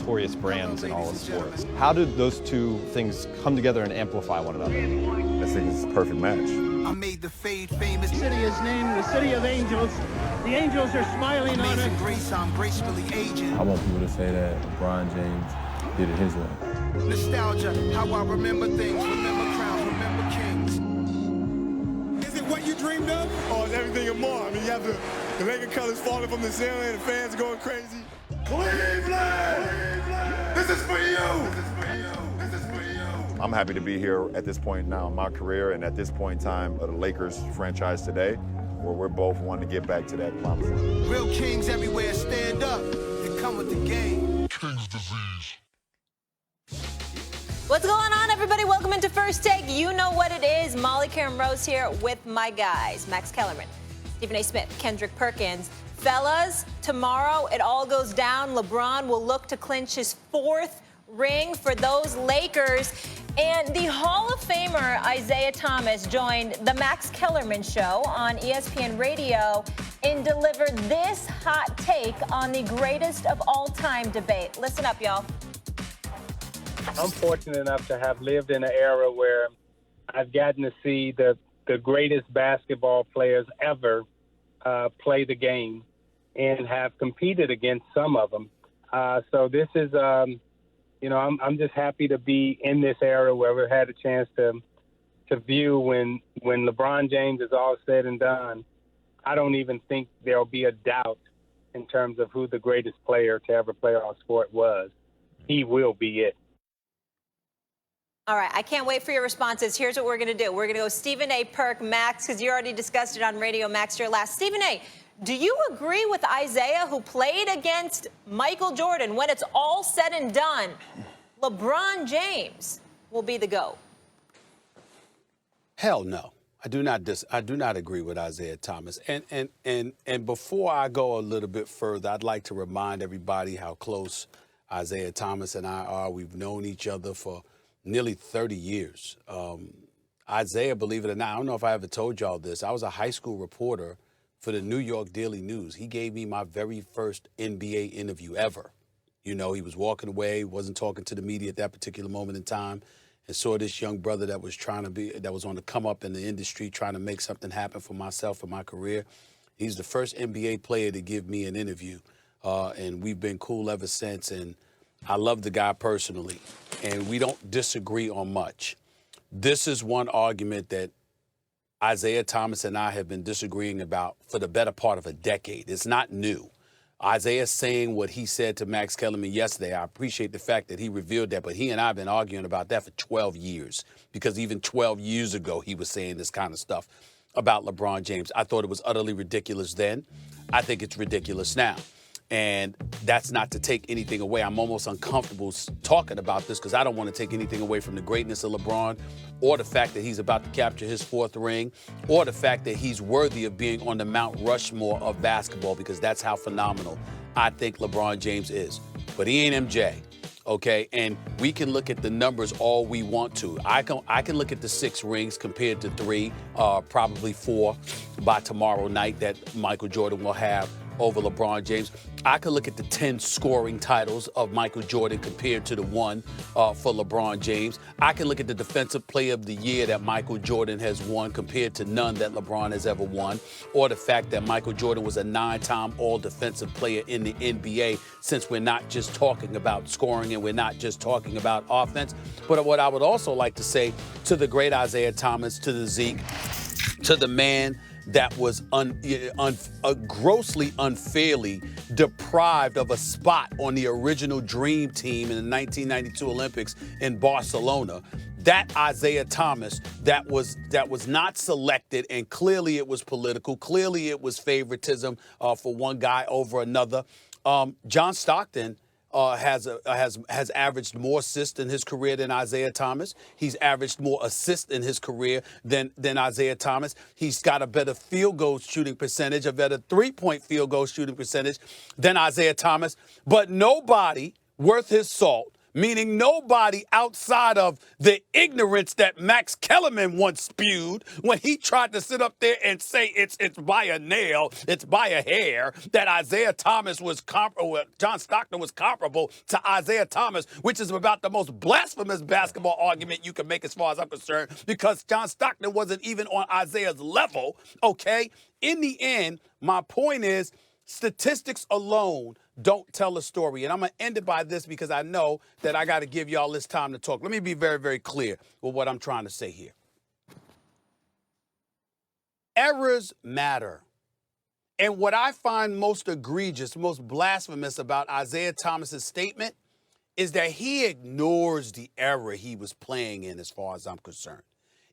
notorious brands in all of sports. How did those two things come together and amplify one another? I think it's a perfect match. I made the fade famous. The city is named the City of Angels. The angels are smiling on it. Grace, I'm gracefully aging. I want people to say that LeBron James did it his way. Nostalgia, how I remember things, remember crowns, remember kings. Is it what you dreamed of, or is everything and more? I mean, you have the Laker colors falling from the ceiling and the fans going crazy. Cleveland! This is for you! This is for you! This is for you! I'm happy to be here at this point now in my career and at this point in time of the Lakers franchise today, where we're both wanting to get back to that promised land. Real kings everywhere, stand up and come with the game. King's disease. What's going on, everybody? Welcome into First Take. You know what it is. Molly Karen Rose here with my guys, Max Kellerman, Stephen A. Smith, Kendrick Perkins. Fellas, tomorrow it all goes down. LeBron will look to clinch his 4th ring for those Lakers. And the Hall of Famer Isaiah Thomas joined the Max Kellerman Show on ESPN Radio and delivered this hot take on the greatest of all time debate. Listen up, y'all. I'm fortunate enough to have lived in an era where I've gotten to see the greatest basketball players ever play the game and have competed against some of them. So this is, I'm just happy to be in this era where we've had a chance to view when LeBron James is all said and done. I don't even think there'll be a doubt in terms of who the greatest player to ever play our sport was. He will be it. All right, I can't wait for your responses. Here's what we're going to do. We're going to go Stephen A. Perk, Max, because you already discussed it on Radio Max, your last. Stephen A., do you agree with Isaiah, who played against Michael Jordan? When it's all said and done, LeBron James will be the GOAT? Hell no. I do not agree with Isaiah Thomas. And before I go a little bit further, I'd like to remind everybody how close Isaiah Thomas and I are. We've known each other for nearly 30 years. Isaiah, believe it or not, I don't know if I ever told y'all this. I was a high school reporter for the New York Daily News. He gave me my very first NBA interview ever. You know, he was walking away, wasn't talking to the media at that particular moment in time, and saw this young brother that was on the come up in the industry, trying to make something happen for myself and my career. He's the first NBA player to give me an interview, and we've been cool ever since. And I love the guy personally, and we don't disagree on much. This is one argument that Isaiah Thomas and I have been disagreeing about for the better part of a decade. It's not new. Isaiah saying what he said to Max Kellerman yesterday, I appreciate the fact that he revealed that, but he and I have been arguing about that for 12 years, because even 12 years ago, he was saying this kind of stuff about LeBron James. I thought it was utterly ridiculous then. I think it's ridiculous now. And that's not to take anything away. I'm almost uncomfortable talking about this because I don't want to take anything away from the greatness of LeBron, or the fact that he's about to capture his 4th ring, or the fact that he's worthy of being on the Mount Rushmore of basketball, because that's how phenomenal I think LeBron James is. But he ain't MJ, okay? And we can look at the numbers all we want to. I can look at the 6 rings compared to 3, probably 4 by tomorrow night that Michael Jordan will have over LeBron James. I could look at the 10 scoring titles of Michael Jordan compared to the 1 for LeBron James. I can look at the Defensive Player of the Year that Michael Jordan has won compared to none that LeBron has ever won, or the fact that Michael Jordan was a 9-time All-Defensive Player in the NBA, since we're not just talking about scoring and we're not just talking about offense. But what I would also like to say to the great Isaiah Thomas, to the Zeke, to the man that was grossly unfairly deprived of a spot on the original Dream Team in the 1992 Olympics in Barcelona. That Isaiah Thomas that was not selected, and clearly it was political. Clearly it was favoritism for one guy over another. John Stockton has averaged more assists in his career than Isaiah Thomas. He's averaged more assists in his career than Isaiah Thomas. He's got a better field goal shooting percentage, a better 3-point field goal shooting percentage than Isaiah Thomas. But nobody worth his salt meaning nobody outside of the ignorance that Max Kellerman once spewed when he tried to sit up there and say it's by a nail, it's by a hair, that Isaiah Thomas was John Stockton was comparable to Isaiah Thomas, which is about the most blasphemous basketball argument you can make as far as I'm concerned, because John Stockton wasn't even on Isaiah's level, okay? In the end, my point is, statistics alone don't tell a story. And I'm going to end it by this because I know that I got to give y'all this time to talk. Let me be very, very clear with what I'm trying to say here. Errors matter. And what I find most egregious, most blasphemous about Isaiah Thomas's statement is that he ignores the era he was playing in as far as I'm concerned.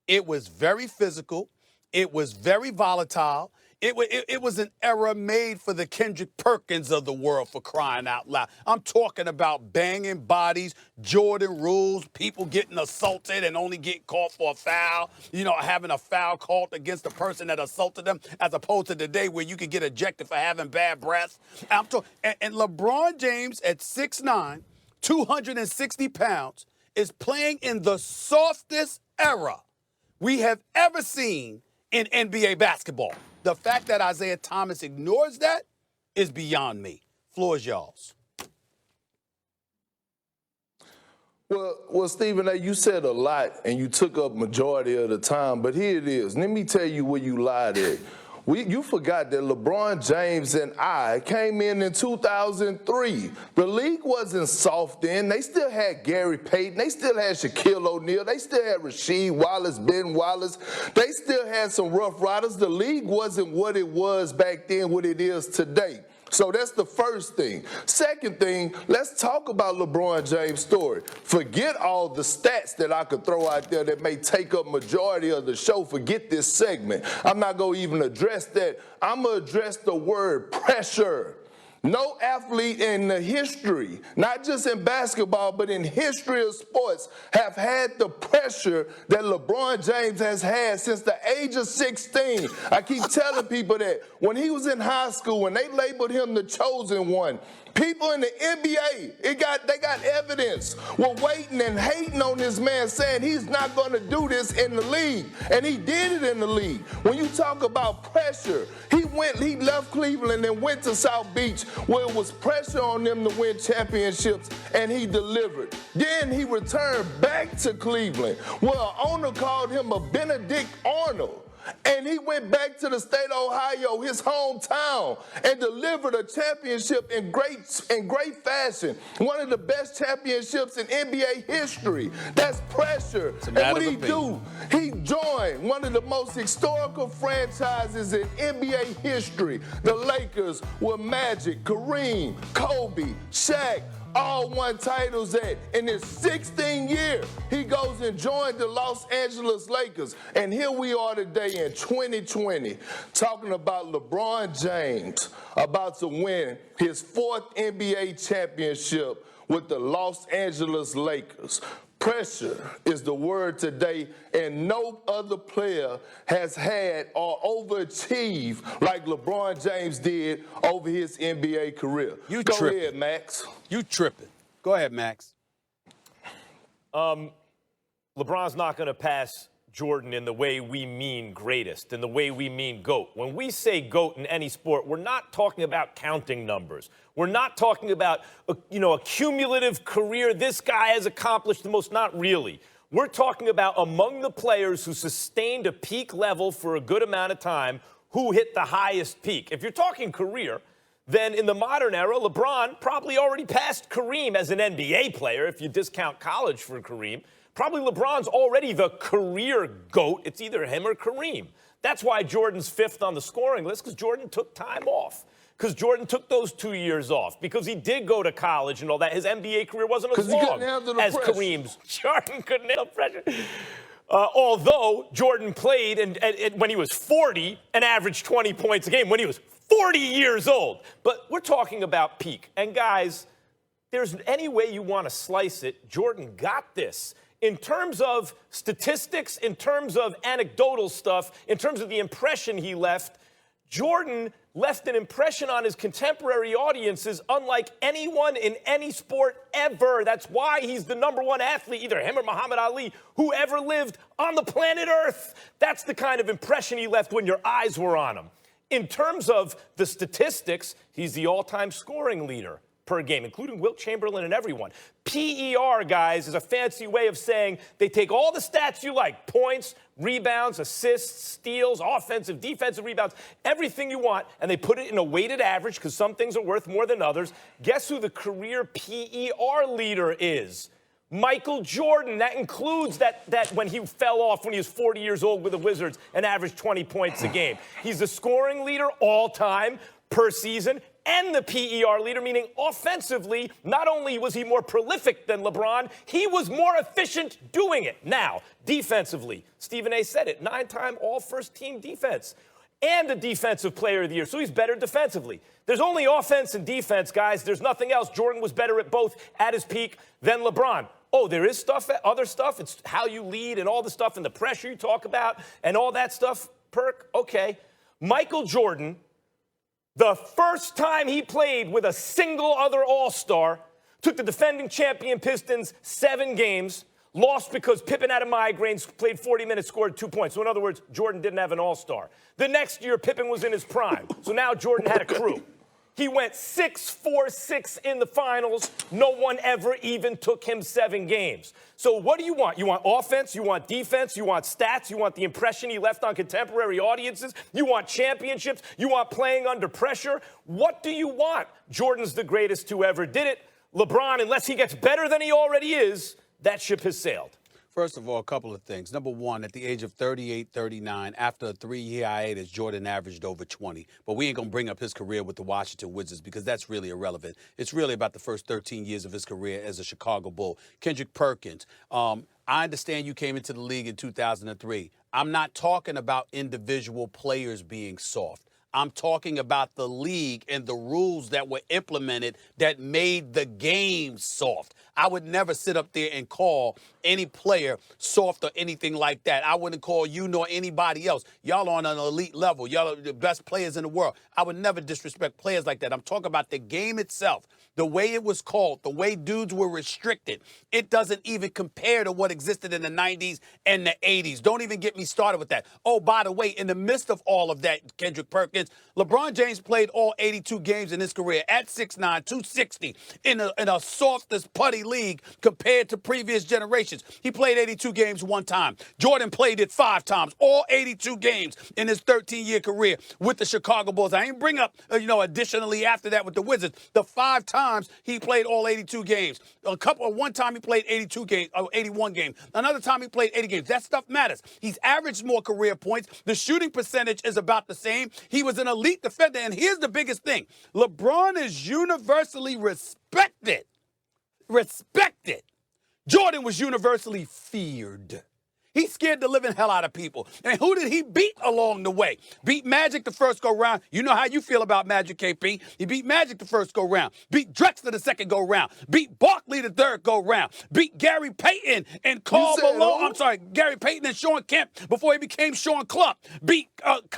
It was very physical. It was very volatile. It was an era made for the Kendrick Perkins of the world, for crying out loud. I'm talking about banging bodies, Jordan rules, people getting assaulted and only getting caught for a foul, you know, having a foul called against the person that assaulted them, as opposed to today where you could get ejected for having bad breath. And LeBron James at 6'9", 260 pounds, is playing in the softest era we have ever seen in NBA basketball. The fact that Isaiah Thomas ignores that is beyond me. Floor is y'all's. Well, Stephen A., you said a lot and you took up majority of the time, but here it is. Let me tell you where you lied at. You forgot that LeBron James and I came in 2003. The league wasn't soft then. They still had Gary Payton. They still had Shaquille O'Neal. They still had Rasheed Wallace, Ben Wallace. They still had some rough riders. The league wasn't what it was back then, what it is today. So that's the first thing. Second thing, let's talk about LeBron James' story. Forget all the stats that I could throw out there that may take up majority of the show. Forget this segment. I'm not going to even address that. I'm going to address the word pressure. No athlete in the history, not just in basketball, but in history of sports, have had the pressure that LeBron James has had since the age of 16. I keep telling people that when he was in high school, when they labeled him the chosen one, people in the NBA, they got evidence, were waiting and hating on this man, saying he's not going to do this in the league. And he did it in the league. When you talk about pressure, he left Cleveland and went to South Beach, where it was pressure on them to win championships, and he delivered. Then he returned back to Cleveland, where an owner called him a Benedict Arnold. And he went back to the state of Ohio, his hometown, and delivered a championship in great fashion. One of the best championships in NBA history. That's pressure. And what he do? He joined one of the most historical franchises in NBA history. The Lakers with Magic, Kareem, Kobe, Shaq, all won titles at. In his 16th year, he goes and joined the Los Angeles Lakers. And here we are today in 2020, talking about LeBron James about to win his 4th NBA championship with the Los Angeles Lakers. Pressure is the word today, and no other player has had or overachieved like LeBron James did over his NBA career. Go ahead, Max. You tripping. Go ahead, Max. LeBron's not going to pass Jordan in the way we mean greatest, in the way we mean GOAT. When we say GOAT in any sport, we're not talking about counting numbers. We're not talking about, a cumulative career. This guy has accomplished the most. Not really. We're talking about among the players who sustained a peak level for a good amount of time, who hit the highest peak. If you're talking career, then in the modern era, LeBron probably already passed Kareem as an NBA player, if you discount college for Kareem. Probably LeBron's already the career GOAT. It's either him or Kareem. That's why Jordan's 5th on the scoring list, because Jordan took time off. Because Jordan took those 2 years off. Because he did go to college and all that. His NBA career wasn't as long as Kareem's. Jordan couldn't handle pressure. Although Jordan played and when he was 40 and averaged 20 points a game when he was 40 years old. But we're talking about peak. And guys, there's any way you want to slice it, Jordan got this. In terms of statistics, in terms of anecdotal stuff, in terms of the impression he left, Jordan left an impression on his contemporary audiences unlike anyone in any sport ever. That's why he's the #1 athlete, either him or Muhammad Ali, who ever lived on the planet Earth. That's the kind of impression he left when your eyes were on him. In terms of the statistics, he's the all-time scoring leader per game, including Wilt Chamberlain and everyone. PER, guys, is a fancy way of saying they take all the stats you like, points, rebounds, assists, steals, offensive, defensive rebounds, everything you want, and they put it in a weighted average because some things are worth more than others. Guess who the career PER leader is? Michael Jordan. That includes that when he fell off when he was 40 years old with the Wizards and averaged 20 points a game. He's the scoring leader all time per season and the PER leader, meaning offensively, not only was he more prolific than LeBron, he was more efficient doing it. Now, defensively, Stephen A. said it, 9-time all-first-team defense and the defensive player of the year, so he's better defensively. There's only offense and defense, guys. There's nothing else. Jordan was better at both at his peak than LeBron. Oh, there is other stuff. It's how you lead and all the stuff and the pressure you talk about and all that stuff, Perk. Okay. Michael Jordan, the first time he played with a single other All-Star, took the defending champion Pistons 7 games, lost because Pippen had a migraine, played 40 minutes, scored 2 points. So in other words, Jordan didn't have an All-Star. The next year, Pippen was in his prime. So now Jordan had a crew. He went 6-4-6 in the finals. No one ever even took him 7 games. So what do you want? You want offense, you want defense, you want stats, you want the impression he left on contemporary audiences, you want championships, you want playing under pressure. What do you want? Jordan's the greatest who ever did it. LeBron, unless he gets better than he already is, that ship has sailed. First of all, a couple of things. Number one, at the age of 38, 39, after a 3-year hiatus, Jordan averaged over 20. But we ain't going to bring up his career with the Washington Wizards because that's really irrelevant. It's really about the first 13 years of his career as a Chicago Bull. Kendrick Perkins, I understand you came into the league in 2003. I'm not talking about individual players being soft. I'm talking about the league and the rules that were implemented that made the game soft. I would never sit up there and call any player soft or anything like that. I wouldn't call you nor anybody else. Y'all on an elite level. Y'all are the best players in the world. I would never disrespect players like that. I'm talking about the game itself, the way it was called, the way dudes were restricted. It doesn't even compare to what existed in the 90s and the 80s. Don't even get me started with that. Oh, by the way, in the midst of all of that, Kendrick Perkins, LeBron James played all 82 games in his career at 6'9", 260 in a softest putty league compared to previous generations. He played 82 games one time. Jordan played it 5 times, all 82 games in his 13-year career with the Chicago Bulls. I ain't bring up, additionally after that with the Wizards, the 5 times he played all 82 games. One time he played 82 games, 81 games. Another time he played 80 games. That stuff matters. He's averaged more career points. The shooting percentage is about the same. He was an elite defender, and here's the biggest thing. LeBron is universally respected. Jordan was universally feared. He scared the living hell out of people. And who did he beat along the way? Beat Magic the first go-round. You know how you feel about Magic, KP. He beat Magic the first go-round. Beat Drexler the second go-round. Beat Barkley the third go-round. Beat Gary Payton and Karl Malone. I'm sorry, Gary Payton and Sean Kemp before he became Sean Clupp. Beat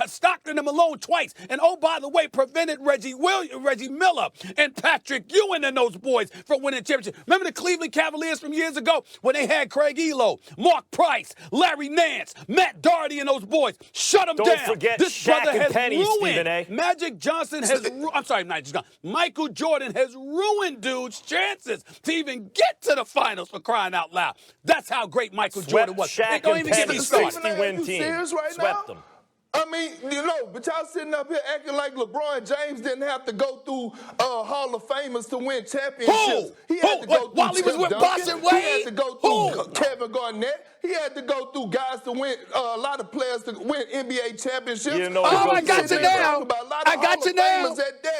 Stockton and Malone twice. And oh, by the way, prevented Reggie Miller and Patrick Ewing and those boys from winning championship. Remember the Cleveland Cavaliers from years ago when they had Craig Elo, Mark Price, Larry Nance, Matt Doherty, and those boys. Shut them down. Don't forget this Shaq brother and has Penny, ruined. Stephen A. Magic Johnson has. Michael Jordan has ruined dudes' chances to even get to the finals for crying out loud. That's how great Michael Jordan was. Shaq Don't and even get Penny, me started. 60-win team. Swept them. I mean, but y'all sitting up here acting like LeBron James didn't have to go through Hall of Famers to win championships. He had to go through while he was with Bosh and Wade? He had to go through Kevin Garnett. He had to go through guys to win, a lot of players to win NBA championships. I got you now. I got you now.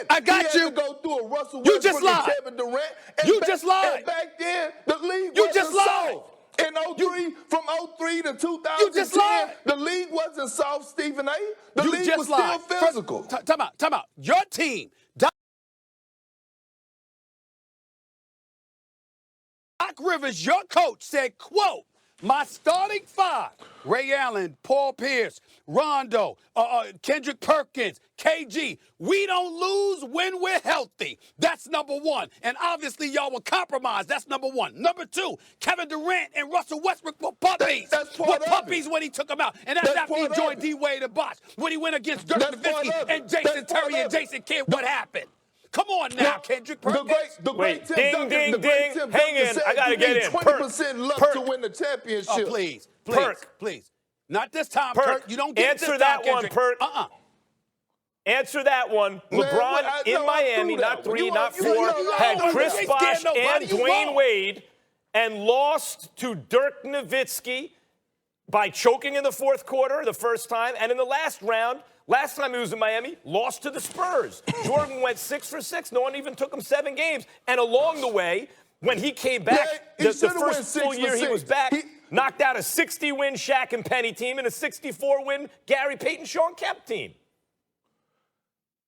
I got you. He had to go through a Russell Westbrook and Kevin Durant. You just lied. And back then, the league You wasn't just lied. soft. In 03, from 03 to 2010, the league wasn't soft, Stephen A. The league was still physical. Time out. Your team, Doc Rivers, your coach, said, quote, My starting five, Ray Allen, Paul Pierce, Rondo, Kendrick Perkins, KG. We don't lose when we're healthy. That's number one. And obviously, y'all were compromised. That's number one. Number two, Kevin Durant and Russell Westbrook were puppies. That's part of puppies it. when he took them out. And that's after he joined D-Wade and Bosh. When he went against Dirk Nowitzki and Jason Terry and Jason Kidd, what happened? Come on now, Kendrick Perkins. Wait, ding, ding, ding. Hang in. I got to get in. 20% luck to win the championship. Oh, please. Perk. Please. Not this time, Perk. Kirk. You don't get Answer this that time, one, Kendrick. Perk. Answer that one. LeBron in Miami, not 3, not 4, had Chris Bosh and Dwayne Wade and lost to Dirk Nowitzki by choking in the fourth quarter the first time. And in the last round, last time he was in Miami, lost to the Spurs. Jordan went 6 for 6. No one even took him 7 games. And along the way, when he came back, the first full year he was back, knocked out a 60-win Shaq and Penny team and a 64-win Gary Payton, Sean Kemp team.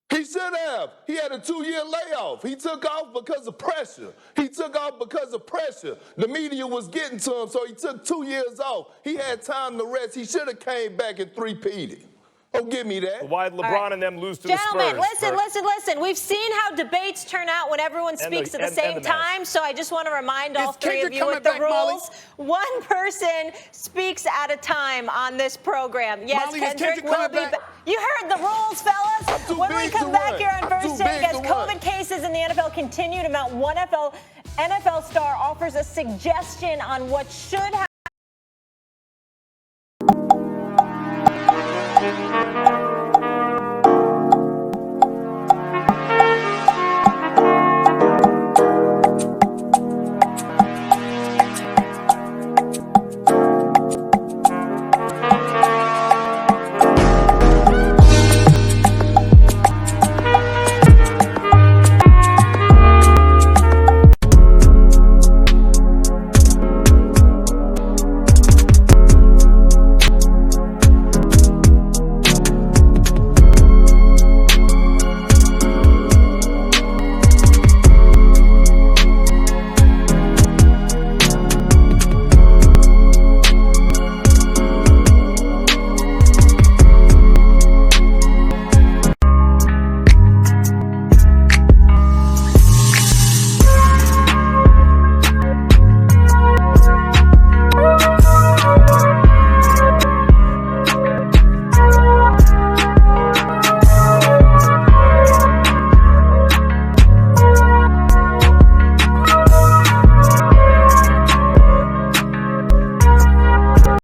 He should have. He had a 2-year layoff. He took off because of pressure. The media was getting to him, so he took 2 years off. He had time to rest. He should have came back and three-peated. Don't give me that. Why did LeBron and them lose to the Spurs? Gentlemen, listen. We've seen how debates turn out when everyone speaks at the same time, so I just want to remind all three of you what the rules. One person speaks at a time on this program. Yes, Molly, Kendrick will be back. You heard the rules, fellas. When we come back here on First Take, as COVID cases in the NFL continue to mount, one NFL star offers a suggestion on what should happen.